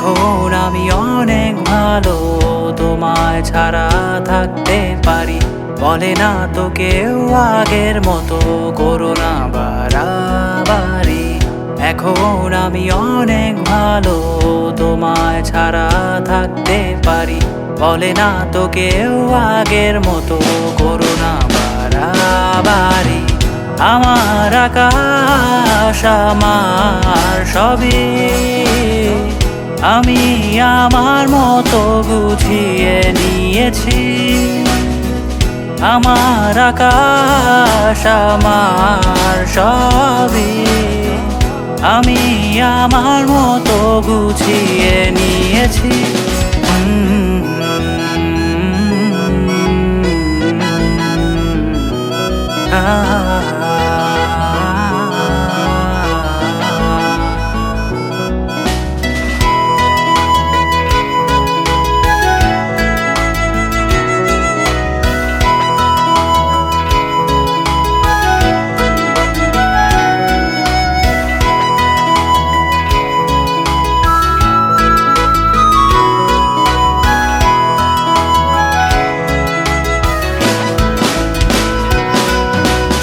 এখন আমি অনেক ভালো, তোমায় ছাড়া থাকতে পারি। বলে না তো কেউ আগের মতো করো না বাড়াবাড়ি। এখন আমি অনেক ভালো, তোমায় ছাড়া থাকতে পারি। বলে না তো কেউ আগের মতো করো না বাড়াবাড়ি। আমার আকাশ আমার সবই, আমি আমার মতো গুছিয়ে নিয়েছি। আমার আকাশ আমার সবই, আমি আমার মতো গুছিয়ে নিয়েছি।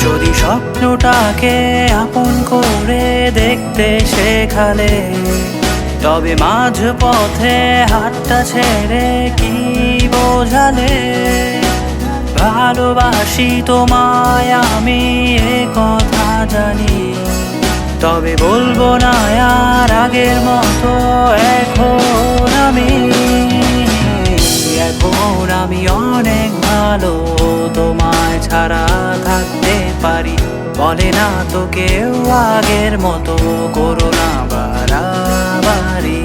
যদি স্বপ্নটাকে আপন করে দেখতে শেখালে, তবে মাঝ পথে হাতটা ছেড়ে কি বোঝালে? ভালোবাসি তোমায় আমি, এ কথা জানি, তবে বলবো না আর আগের মতো। এখন আমি অনেক ভালো, তোমায় ছাড়া থাকতে পারি। বলে না তো কেউ আগের মতো করো না বাড়াবাড়ি।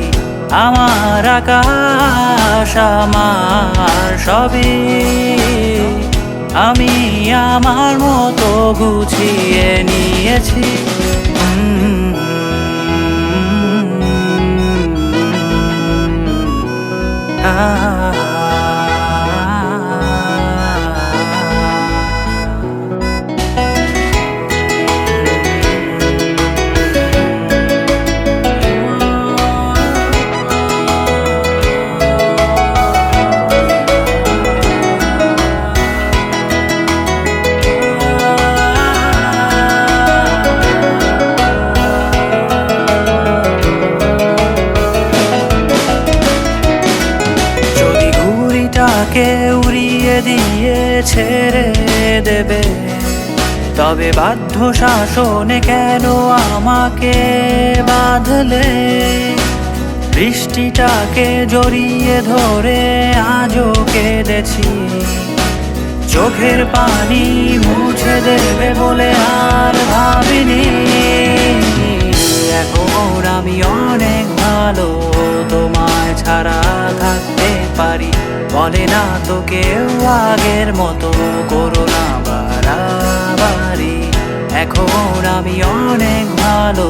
আমার আকাশ আমার সবই, আমি আমার মতো গুছিয়ে নিয়েছি। কে উড়িয়ে দিয়ে ছেড়ে দেবে, তবে বাধ্য শাসনে কেন আমাকে বাঁধলে? বৃষ্টিটাকে জড়িয়ে ধরে আজও কেঁদেছি, চোখের পানি মুছে দেবে বলে আর ভাবিনি। এখন আমি অনেক ভালো, তোমায় ছাড়া থাকতে পারি। বলে না তো কেউ আগের মতো করো না বাড়াবাড়ি। এখন আমি অনেক ভালো,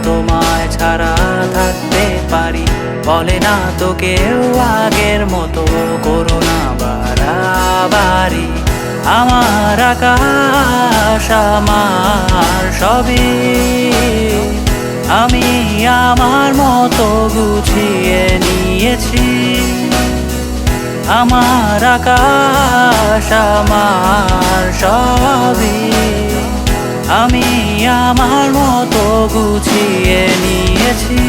তোমায় ছাড়া থাকতে পারি। বলে না তো কেউ আগের মতো করো না বাড়াবাড়ি। আমার আকাশ আমার সবই, আমি আমার মতো গুছিয়ে নিয়েছি। আমার আকাশ আমার সবই, আমি আমার মতো গুছিয়ে নিয়েছি।